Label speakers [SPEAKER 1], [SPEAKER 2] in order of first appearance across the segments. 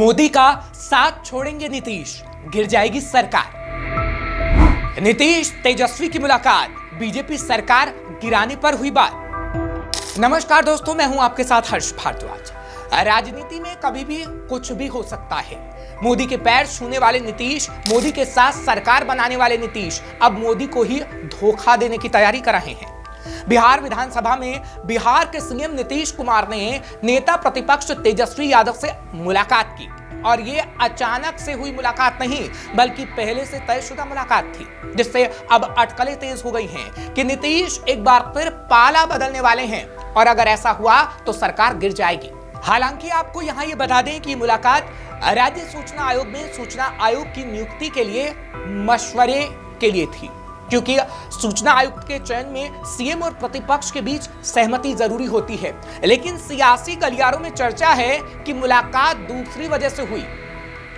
[SPEAKER 1] मोदी का साथ छोड़ेंगे नीतीश, गिर जाएगी सरकार। नीतीश तेजस्वी की मुलाकात, बीजेपी सरकार गिराने पर हुई बात। नमस्कार दोस्तों, मैं हूं आपके साथ हर्ष भारद्वाज। राजनीति में कभी भी कुछ भी हो सकता है। मोदी के पैर छूने वाले नीतीश, मोदी के साथ सरकार बनाने वाले नीतीश अब मोदी को ही धोखा देने की तैयारी कर रहे हैं। बिहार विधानसभा में बिहार के सीएम नीतीश कुमार ने नेता प्रतिपक्ष तेजस्वी यादव से मुलाकात की और ये अचानक से हुई मुलाकात नहीं, बल्कि पहले से तयशुदा मुलाकात थी, जिससे अब अटकलें तेज हो गई हैं कि नीतीश एक बार फिर पाला बदलने वाले हैं और अगर ऐसा हुआ तो सरकार गिर जाएगी। हालांकि आपको यहां ये बता दें कि मुलाकात राज्य सूचना आयोग में सूचना आयोग की नियुक्ति के लिए मशवरे के लिए थी, क्योंकि सूचना आयुक्त के चयन में सीएम और प्रतिपक्ष के बीच सहमति जरूरी होती है। लेकिन सियासी गलियारों में चर्चा है कि मुलाकात दूसरी वजह से हुई।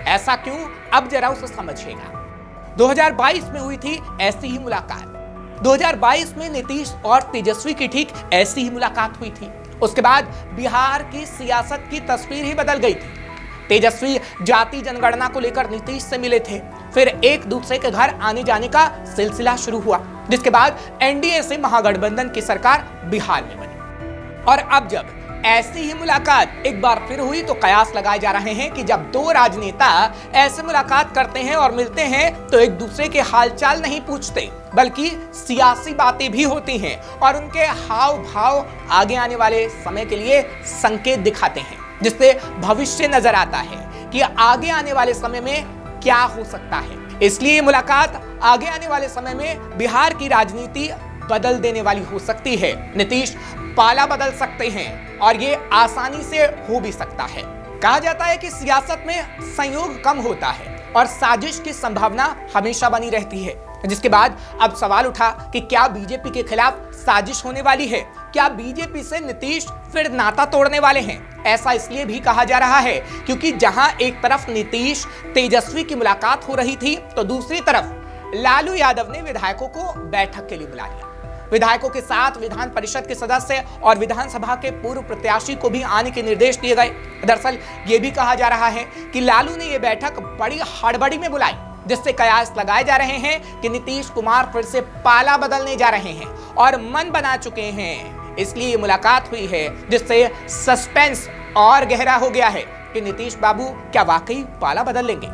[SPEAKER 1] ऐसा क्यों, अब जरा उसे समझिएगा। 2022 में हुई थी ऐसी ही मुलाकात। 2022 में नीतीश और तेजस्वी की ठीक ऐसी ही मुलाकात हुई थी। उसके बाद बिहार की सियासत की तस्वीर ही बदल गई थी। तेजस्वी जाति जनगणना को लेकर नीतीश से मिले थे, फिर एक दूसरे के घर आने जाने का सिलसिला शुरू हुआ, जिसके बाद एनडीए से महागठबंधन की सरकार बिहार में बनी। और अब जब ऐसी ही मुलाकात एक बार फिर हुई तो कयास लगाए जा रहे हैं कि जब दो राजनेता ऐसे मुलाकात करते हैं और मिलते हैं तो एक दूसरे के हालचाल नहीं पूछते, बल्कि सियासी बातें भी होती हैं और उनके हाव भाव आगे आने वाले समय के लिए संकेत दिखाते हैं, जिससे भविष्य नजर आता है कि आगे आने वाले समय में क्या हो सकता है। इसलिए मुलाकात आगे आने वाले समय में बिहार की राजनीति बदल देने वाली हो सकती है। नीतीश पाला बदल सकते हैं और ये आसानी से हो भी सकता है। कहा जाता है कि सियासत में संयोग कम होता है और साजिश की संभावना हमेशा बनी रहती है, जिसके बाद अब सवाल उठा कि क्या बीजेपी के खिलाफ साजिश होने वाली है? क्या बीजेपी से नीतीश फिर नाता तोड़ने वाले हैं? ऐसा इसलिए भी कहा जा रहा है क्योंकि जहां एक तरफ नीतीश तेजस्वी की मुलाकात हो रही थी तो दूसरी तरफ लालू यादव ने विधायकों को बैठक के लिए बुला लिया। विधायकों के साथ विधान परिषद के सदस्य और विधानसभा के पूर्व प्रत्याशी को भी आने के निर्देश दिए गए। दरअसल ये भी कहा जा रहा है कि लालू ने यह बैठक बड़ी हड़बड़ी में बुलाई, जिससे कयास लगाए जा रहे हैं कि नीतीश कुमार फिर से पाला बदलने जा रहे हैं और मन बना चुके हैं। इसलिए ये मुलाकात हुई है, जिससे सस्पेंस और गहरा हो गया है कि नीतीश बाबू क्या वाकई पाला बदल लेंगे।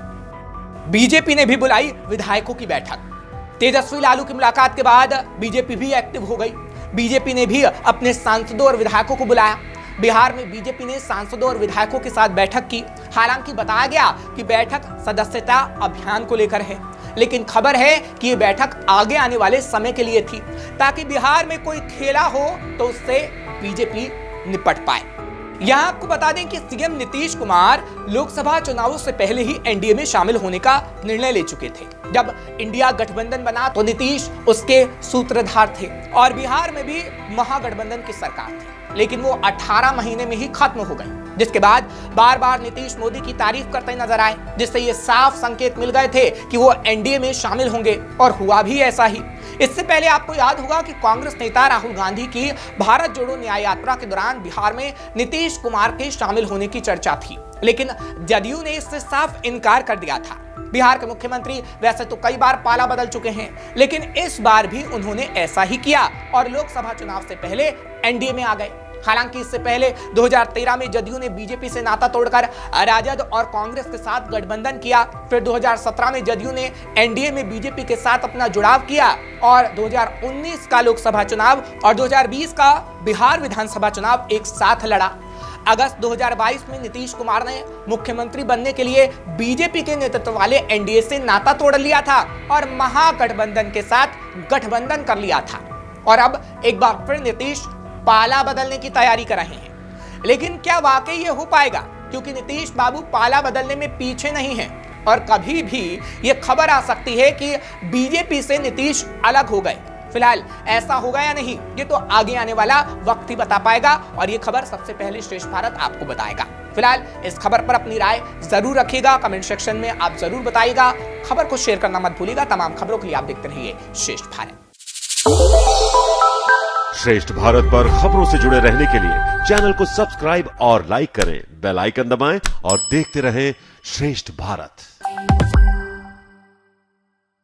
[SPEAKER 1] बीजेपी ने भी बुलाई विधायकों की बैठक। तेजस्वी लालू की मुलाकात के बाद बीजेपी भी एक्टिव हो गई। बीजेपी ने भी अपने सांसदों और विधायकों को बुलाया। बिहार में बीजेपी ने सांसदों और विधायकों के साथ बैठक की। हालांकि बताया गया कि बैठक सदस्यता अभियान को लेकर है, लेकिन खबर है कि ये बैठक आगे आने वाले समय के लिए थी, ताकि बिहार में कोई खेला हो तो उससे बीजेपी निपट पाए। यहां आपको बता दें कि सीएम नीतीश कुमार लोकसभा चुनावों से पहले ही एनडीए में शामिल होने का निर्णय ले चुके थे। जब इंडिया गठबंधन बना तो नीतीश उसके सूत्रधार थे और बिहार में भी महागठबंधन की सरकार थी, लेकिन वो 18 महीने में ही खत्म हो गई, जिसके बाद बार बार नीतीश मोदी की तारीफ करते नजर आए, जिससे ये साफ संकेत मिल गए थे कि वो एनडीए में शामिल होंगे और हुआ भी ऐसा ही। इससे पहले आपको याद होगा कि कांग्रेस नेता राहुल गांधी की भारत जोड़ो न्याय यात्रा के दौरान बिहार में नीतीश कुमार के शामिल होने की चर्चा थी, लेकिन जदयू ने इससे साफ इनकार कर दिया था। बिहार के मुख्यमंत्री वैसे तो कई बार पाला बदल चुके हैं, लेकिन इस बार भी उन्होंने ऐसा ही किया और लोकसभा चुनाव से पहले एनडीए में आ गए। हालांकि इससे पहले 2013 में जदयू ने बीजेपी से नाता तोड़कर राजद और कांग्रेस के साथ गठबंधन किया। फिर 2017 में जदयू ने एनडीए में बीजेपी के साथ अपना जुड़ाव किया और 2019 का लोकसभा चुनाव और 2020 का बिहार विधानसभा चुनाव एक साथ लड़ा। अगस्त 2022 में नीतीश कुमार ने मुख्यमंत्री बनने के लिए बीजेपी के नेतृत्व वाले एनडीए से नाता तोड़ लिया था और महागठबंधन के साथ गठबंधन कर लिया था। और अब एक बार फिर नीतीश पाला बदलने की तैयारी कर रहे हैं। लेकिन क्या वाकई ये हो पाएगा? क्योंकि नीतीश बाबू पाला बदलने में पीछे नहीं हैं और कभी भी ये खबर आ सकती है कि बीजेपी से नीतीश अलग हो गए। फिलहाल ऐसा होगा या नहीं, ये तो आगे आने वाला वक्त ही बता पाएगा और ये खबर सबसे पहले श्रेष्ठ भारत आपको बताएगा। फिलहाल इस खबर पर अपनी राय जरूर रखिएगा, कमेंट सेक्शन में आप जरूर बताइएगा। खबर को शेयर करना मत भूलिएगा। तमाम खबरों के लिए आप देखते रहिए श्रेष्ठ भारत।
[SPEAKER 2] श्रेष्ठ भारत पर खबरों से जुड़े रहने के लिए चैनल को सब्सक्राइब और लाइक करें, बेल आइकन दबाएं और देखते रहें श्रेष्ठ भारत।